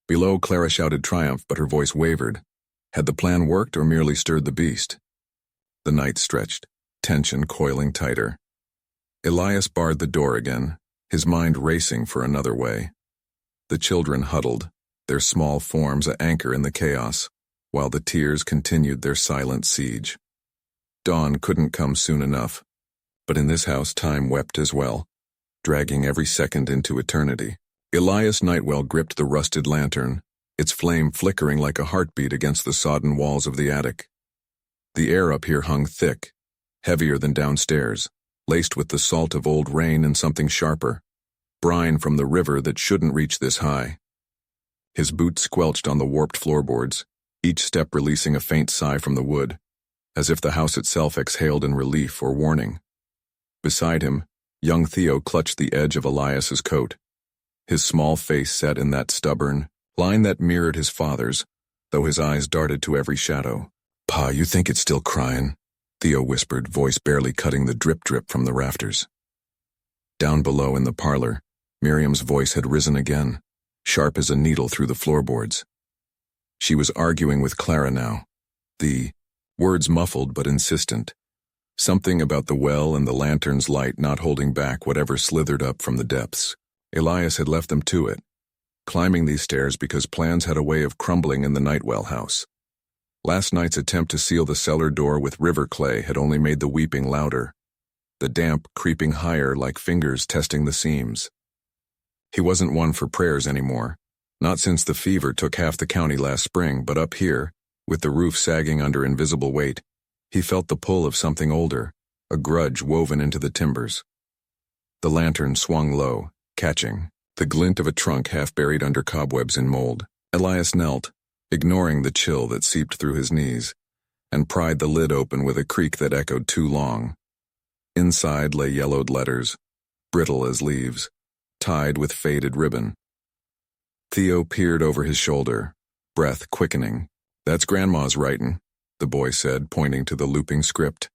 [SPEAKER 1] Below, Clara shouted triumph, but her voice wavered. Had the plan worked or merely stirred the beast? The night stretched, tension coiling tighter. Elias barred the door again, his mind racing for another way. The children huddled, their small forms an anchor in the chaos, while the tears continued their silent siege. Dawn couldn't come soon enough, but in this house time wept as well, dragging every second into eternity. Elias Nightwell gripped the rusted lantern, its flame flickering like a heartbeat against the sodden walls of the attic. The air up here hung thick, heavier than downstairs, laced with the salt of old rain and something sharper, brine from the river that shouldn't reach this high. His boots squelched on the warped floorboards, each step releasing a faint sigh from the wood, as if the house itself exhaled in relief or warning. Beside him, young Theo clutched the edge of Elias's coat, his small face set in that stubborn line that mirrored his father's, though his eyes darted to every shadow. "Pa, you think it's still crying?" Theo whispered, voice barely cutting the drip-drip from the rafters. Down below in the parlor, Miriam's voice had risen again, sharp as a needle through the floorboards. She was arguing with Clara now, the words muffled but insistent. Something about the well and the lantern's light not holding back whatever slithered up from the depths. Elias had left them to it, climbing these stairs because plans had a way of crumbling in the Nightwell house. Last night's attempt to seal the cellar door with river clay had only made the weeping louder, the damp creeping higher like fingers testing the seams. He wasn't one for prayers anymore, not since the fever took half the county last spring, but up here, with the roof sagging under invisible weight, he felt the pull of something older, a grudge woven into the timbers. The lantern swung low, catching the glint of a trunk half buried under cobwebs and mold. Elias knelt, ignoring the chill that seeped through his knees, and pried the lid open with a creak that echoed too long. Inside lay yellowed letters, brittle as leaves, tied with faded ribbon. Theo peered over his shoulder, breath quickening. "That's Grandma's writin'," the boy said, pointing to the looping script.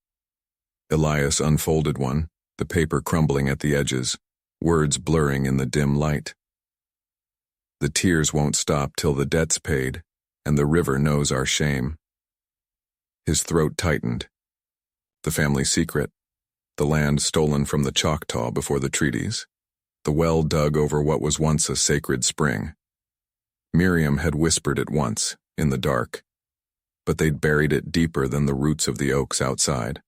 [SPEAKER 1] Elias unfolded one, the paper crumbling at the edges, words blurring in the dim light. "The tears won't stop till the debt's paid, and the river knows our shame." His throat tightened. The family secret, the land stolen from the Choctaw before the treaties, the well dug over what was once a sacred spring. Miriam had whispered it once, in the dark, but they'd buried it deeper than the roots of the oaks outside.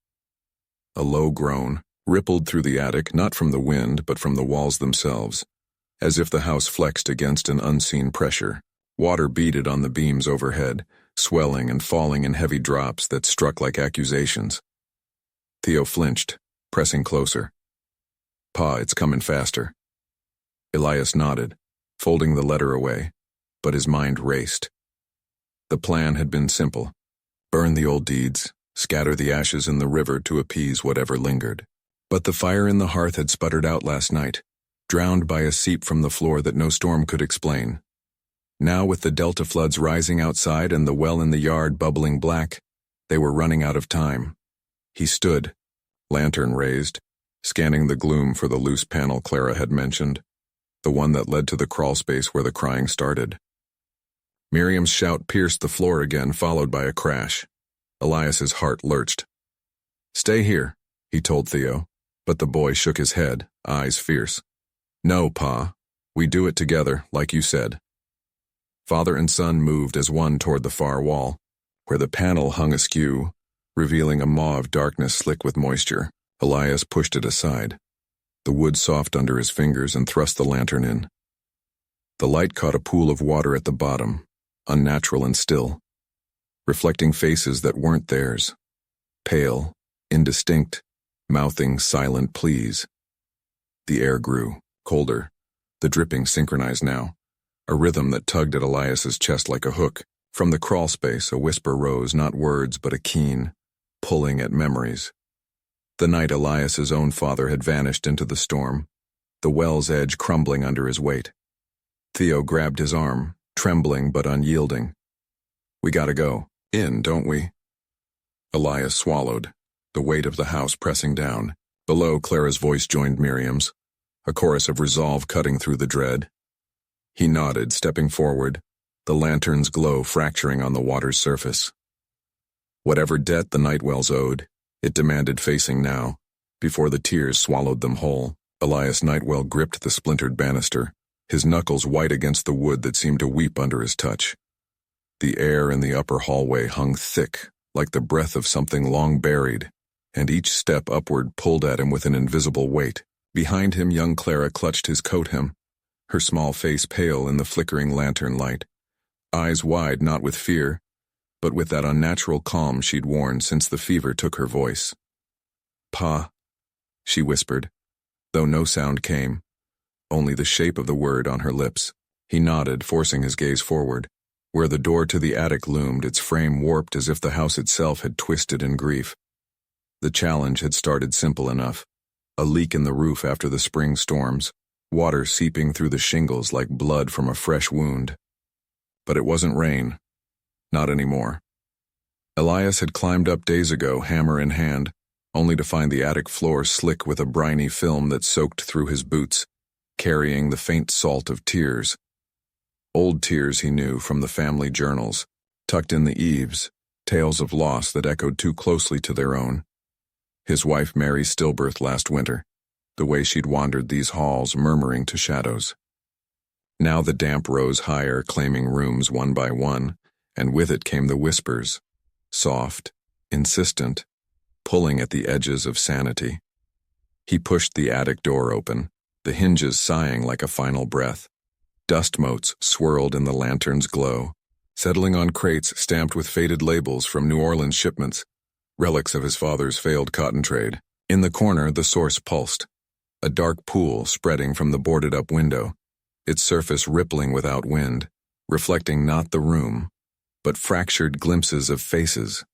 [SPEAKER 1] A low groan rippled through the attic, not from the wind, but from the walls themselves, as if the house flexed against an unseen pressure. Water beaded on the beams overhead, swelling and falling in heavy drops that struck like accusations. Theo flinched, pressing closer. "Pa, it's coming faster." Elias nodded, folding the letter away, but his mind raced. The plan had been simple: burn the old deeds, scatter the ashes in the river to appease whatever lingered. But the fire in the hearth had sputtered out last night, drowned by a seep from the floor that no storm could explain. Now, with the delta floods rising outside and the well in the yard bubbling black, they were running out of time. He stood, lantern raised, scanning the gloom for the loose panel Clara had mentioned, the one that led to the crawlspace where the crying started. Miriam's shout pierced the floor again, followed by a crash. Elias's heart lurched. "Stay here," he told Theo, but the boy shook his head, eyes fierce. "No, Pa. We do it together, like you said." Father and son moved as one toward the far wall, where the panel hung askew, revealing a mauve darkness slick with moisture. Elias pushed it aside. The wood soft under his fingers and thrust the lantern in. The light caught a pool of water at the bottom, unnatural and still, reflecting faces that weren't theirs, pale, indistinct, mouthing silent pleas. The air grew, colder, the dripping synchronized now, a rhythm that tugged at Elias's chest like a hook. From the crawl space, a whisper rose, not words but a keen, pulling at memories. The night Elias's own father had vanished into the storm, the well's edge crumbling under his weight. Theo grabbed his arm, trembling but unyielding. "We gotta go. In, don't we?" Elias swallowed, the weight of the house pressing down. Below, Clara's voice joined Miriam's, a chorus of resolve cutting through the dread. He nodded, stepping forward, the lantern's glow fracturing on the water's surface. Whatever debt the Nightwells owed, it demanded facing now, before the tears swallowed them whole. Elias Nightwell gripped the splintered banister, his knuckles white against the wood that seemed to weep under his touch. The air in the upper hallway hung thick, like the breath of something long buried, and each step upward pulled at him with an invisible weight. Behind him, young Clara clutched his coat hem, her small face pale in the flickering lantern light, eyes wide not with fear, but with that unnatural calm she'd worn since the fever took her voice. "Pa," she whispered, though no sound came, only the shape of the word on her lips. He nodded, forcing his gaze forward, where the door to the attic loomed, its frame warped as if the house itself had twisted in grief. The challenge had started simple enough, a leak in the roof after the spring storms, water seeping through the shingles like blood from a fresh wound. But it wasn't rain. Not anymore. Elias had climbed up days ago, hammer in hand, only to find the attic floor slick with a briny film that soaked through his boots, carrying the faint salt of tears. Old tears he knew from the family journals, tucked in the eaves, tales of loss that echoed too closely to their own. His wife Mary's stillbirth last winter, the way she'd wandered these halls murmuring to shadows. Now the damp rose higher, claiming rooms one by one, and with it came the whispers, soft, insistent, pulling at the edges of sanity. He pushed the attic door open, the hinges sighing like a final breath. Dust motes swirled in the lantern's glow, settling on crates stamped with faded labels from New Orleans shipments, relics of his father's failed cotton trade. In the corner, the source pulsed, a dark pool spreading from the boarded-up window, its surface rippling without wind, reflecting not the room, but fractured glimpses of faces,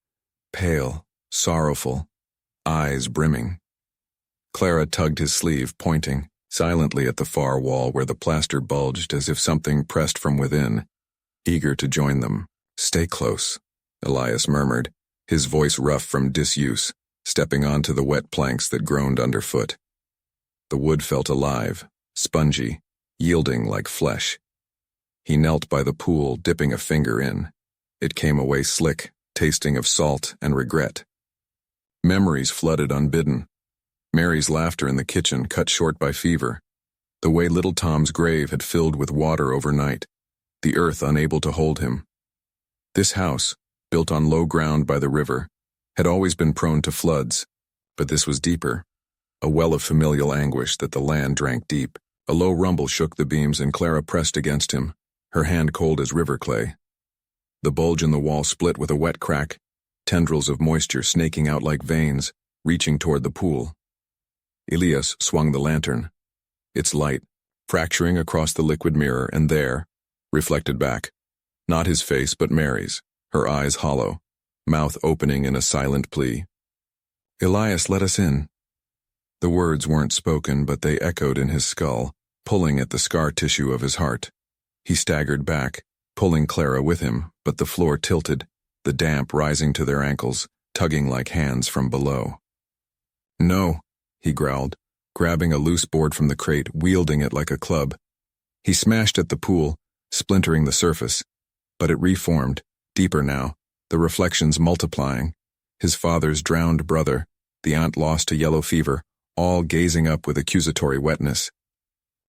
[SPEAKER 1] pale, sorrowful, eyes brimming. Clara tugged his sleeve, pointing silently at the far wall where the plaster bulged as if something pressed from within, eager to join them. "Stay close," Elias murmured, his voice rough from disuse, stepping onto the wet planks that groaned underfoot. The wood felt alive, spongy, yielding like flesh. He knelt by the pool, dipping a finger in. It came away slick, tasting of salt and regret. Memories flooded unbidden. Mary's laughter in the kitchen, cut short by fever. The way little Tom's grave had filled with water overnight, the earth unable to hold him. This house, built on low ground by the river, had always been prone to floods, but this was deeper, a well of familial anguish that the land drank deep. A low rumble shook the beams and Clara pressed against him, her hand cold as river clay. The bulge in the wall split with a wet crack, tendrils of moisture snaking out like veins, reaching toward the pool. Elias swung the lantern, its light fracturing across the liquid mirror, and there, reflected back, not his face but Mary's, her eyes hollow, mouth opening in a silent plea. "Elias, let us in." The words weren't spoken, but they echoed in his skull, pulling at the scar tissue of his heart. He staggered back, pulling Clara with him, but the floor tilted, the damp rising to their ankles, tugging like hands from below. "No," he growled, grabbing a loose board from the crate, wielding it like a club. He smashed at the pool, splintering the surface, but it reformed, deeper now, the reflections multiplying. His father's drowned brother, the aunt lost to yellow fever, all gazing up with accusatory wetness.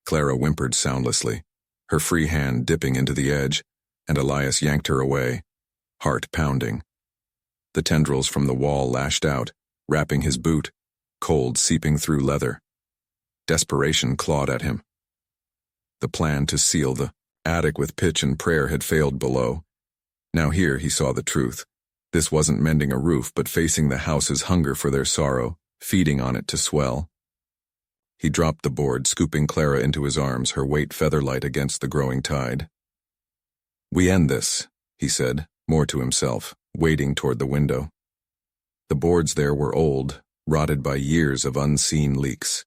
[SPEAKER 1] Clara whimpered soundlessly, her free hand dipping into the edge, and Elias yanked her away, heart pounding. The tendrils from the wall lashed out, wrapping his boot, cold seeping through leather. Desperation clawed at him. The plan to seal the attic with pitch and prayer had failed below. Now here he saw the truth. This wasn't mending a roof, but facing the house's hunger for their sorrow, feeding on it to swell. He dropped the board, scooping Clara into his arms, her weight feather-light against the growing tide. "We end this," he said, more to himself, wading toward the window. The boards there were old, rotted by years of unseen leaks.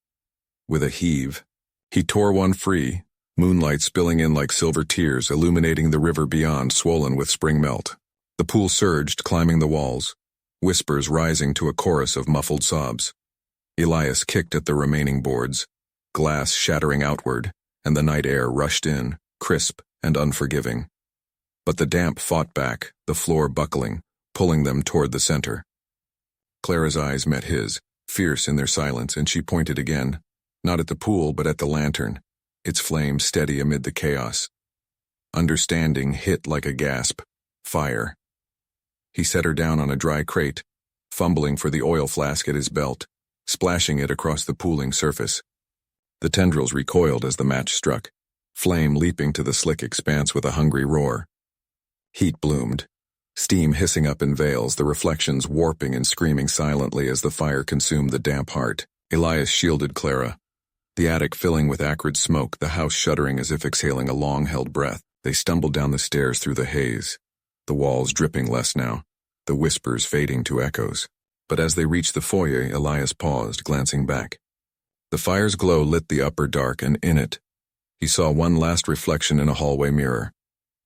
[SPEAKER 1] With a heave, he tore one free, moonlight spilling in like silver tears, illuminating the river beyond, swollen with spring melt. The pool surged, climbing the walls, whispers rising to a chorus of muffled sobs. Elias kicked at the remaining boards, glass shattering outward, and the night air rushed in, crisp and unforgiving. But the damp fought back, the floor buckling, pulling them toward the center. Clara's eyes met his, fierce in their silence, and she pointed again, not at the pool but at the lantern, its flame steady amid the chaos. Understanding hit like a gasp. Fire. He set her down on a dry crate, fumbling for the oil flask at his belt, splashing it across the pooling surface. The tendrils recoiled as the match struck, flame leaping to the slick expanse with a hungry roar. Heat bloomed, steam hissing up in veils, the reflections warping and screaming silently as the fire consumed the damp heart. Elias shielded Clara, the attic filling with acrid smoke, the house shuddering as if exhaling a long-held breath. They stumbled down the stairs through the haze, the walls dripping less now, the whispers fading to echoes. But as they reached the foyer, Elias paused, glancing back. The fire's glow lit the upper dark, and in it, he saw one last reflection in a hallway mirror.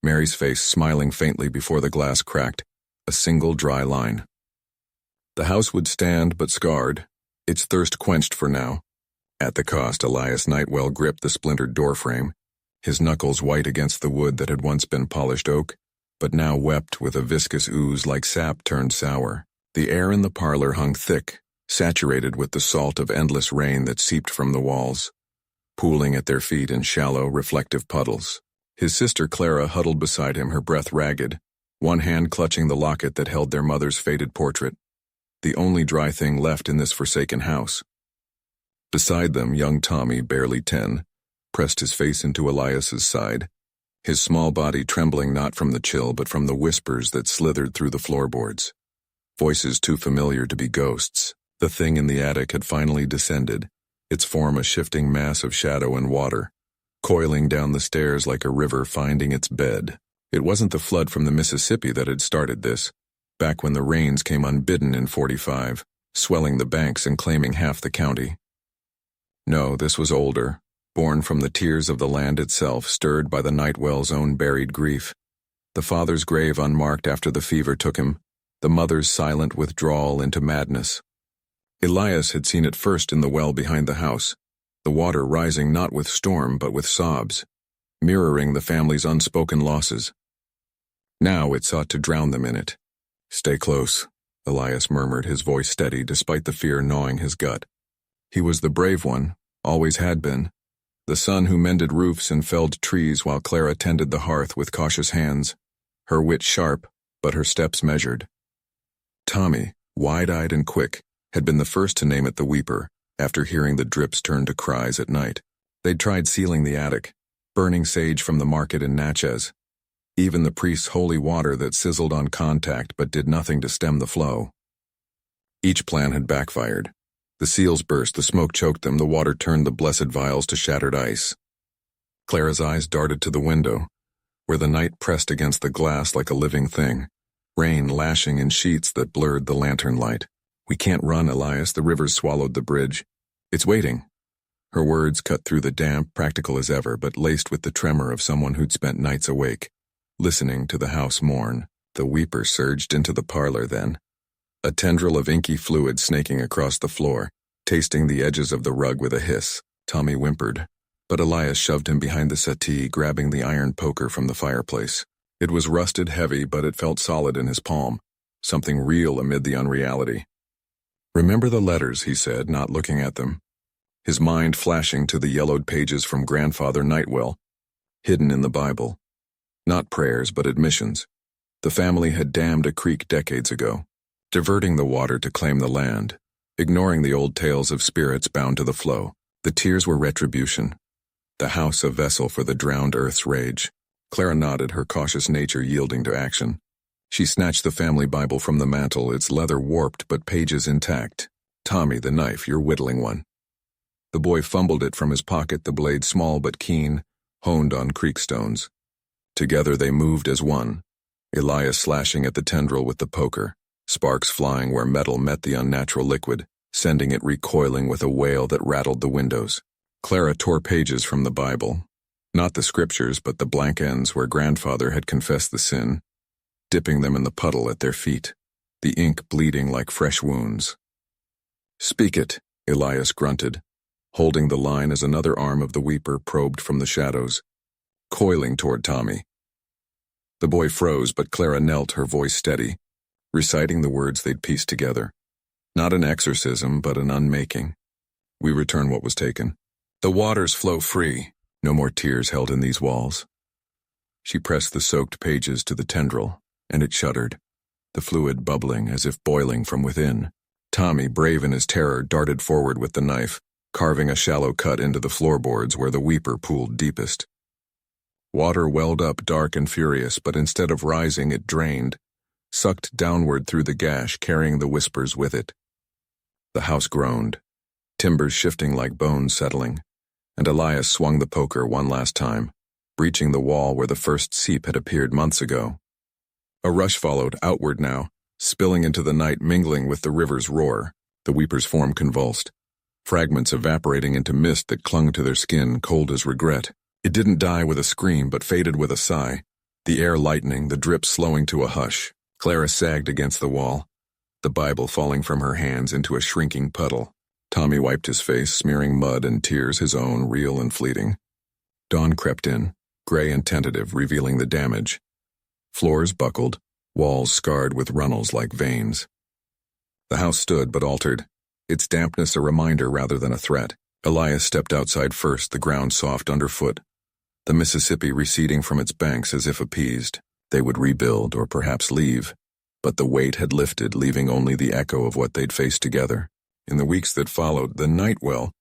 [SPEAKER 1] Mary's face smiling faintly before the glass cracked, a single dry line. The house would stand but scarred, its thirst quenched for now. At the cost, Elias Nightwell gripped the splintered doorframe, his knuckles white against the wood that had once been polished oak, but now wept with a viscous ooze like sap turned sour. The air in the parlor hung thick, saturated with the salt of endless rain that seeped from the walls, pooling at their feet in shallow, reflective puddles. His sister Clara huddled beside him, her breath ragged, one hand clutching the locket that held their mother's faded portrait, the only dry thing left in this forsaken house. Beside them, young Tommy, barely 10, pressed his face into Elias's side, his small body trembling not from the chill but from the whispers that slithered through the floorboards. Voices too familiar to be ghosts. The thing in the attic had finally descended, its form a shifting mass of shadow and water, coiling down the stairs like a river finding its bed. It wasn't the flood from the Mississippi that had started this, back when the rains came unbidden in 45, swelling the banks and claiming half the county. No, this was older, born from the tears of the land itself, stirred by the Nightwell's own buried grief. The father's grave unmarked after the fever took him, the mother's silent withdrawal into madness. Elias had seen it first in the well behind the house, the water rising not with storm but with sobs, mirroring the family's unspoken losses. Now it sought to drown them in it. "Stay close," Elias murmured, his voice steady despite the fear gnawing his gut. He was the brave one, always had been, the son who mended roofs and felled trees while Clara tended the hearth with cautious hands, her wit sharp, but her steps measured. Tommy, wide-eyed and quick, had been the first to name it the Weeper, after hearing the drips turn to cries at night. They'd tried sealing the attic, burning sage from the market in Natchez. even the priest's holy water that sizzled on contact but did nothing to stem the flow. Each plan had backfired. The seals burst, the smoke choked them, the water turned the blessed vials to shattered ice. Clara's eyes darted to the window, where the night pressed against the glass like a living thing, rain lashing in sheets that blurred the lantern light. "We can't run, Elias, the river's swallowed the bridge. It's waiting." Her words cut through the damp, practical as ever, but laced with the tremor of someone who'd spent nights awake, listening to the house mourn. The weeper surged into the parlor then, a tendril of inky fluid snaking across the floor, tasting the edges of the rug with a hiss. Tommy whimpered, but Elias shoved him behind the settee, grabbing the iron poker from the fireplace. It was rusted heavy, but it felt solid in his palm, something real amid the unreality. "Remember the letters," he said, not looking at them, his mind flashing to the yellowed pages from Grandfather Nightwell, hidden in the Bible. Not prayers, but admissions. The family had dammed a creek decades ago, diverting the water to claim the land, ignoring the old tales of spirits bound to the flow. The tears were retribution, the house a vessel for the drowned earth's rage. Clara nodded, her cautious nature yielding to action. She snatched the family Bible from the mantel, its leather warped but pages intact. "Tommy, the knife, your whittling one." The boy fumbled it from his pocket, the blade small but keen, honed on creek stones. Together they moved as one, Elias slashing at the tendril with the poker, sparks flying where metal met the unnatural liquid, sending it recoiling with a wail that rattled the windows. Clara tore pages from the Bible, not the scriptures but the blank ends where Grandfather had confessed the sin, dipping them in the puddle at their feet, the ink bleeding like fresh wounds. "Speak it," Elias grunted, holding the line as another arm of the weeper probed from the shadows, coiling toward Tommy. The boy froze, but Clara knelt, her voice steady, reciting the words they'd pieced together. Not an exorcism, but an unmaking. "We return what was taken. The waters flow free. No more tears held in these walls." She pressed the soaked pages to the tendril, and it shuddered, the fluid bubbling as if boiling from within. Tommy, brave in his terror, darted forward with the knife, carving a shallow cut into the floorboards where the weeper pooled deepest. Water welled up dark and furious, but instead of rising it drained, sucked downward through the gash, carrying the whispers with it. The house groaned, timbers shifting like bones settling, and Elias swung the poker one last time, breaching the wall where the first seep had appeared months ago. A rush followed, outward now, spilling into the night, mingling with the river's roar. The weeper's form convulsed, fragments evaporating into mist that clung to their skin, cold as regret. It didn't die with a scream, but faded with a sigh, the air lightening, the drip slowing to a hush. Clara sagged against the wall, the Bible falling from her hands into a shrinking puddle. Tommy wiped his face, smearing mud and tears, his own real and fleeting. Dawn crept in, gray and tentative, revealing the damage. Floors buckled, walls scarred with runnels like veins. The house stood but altered, its dampness a reminder rather than a threat. Elias stepped outside first, the ground soft underfoot, the Mississippi receding from its banks as if appeased. They would rebuild or perhaps leave, but the weight had lifted, leaving only the echo of what they'd faced together. In the weeks that followed, the Nightwell,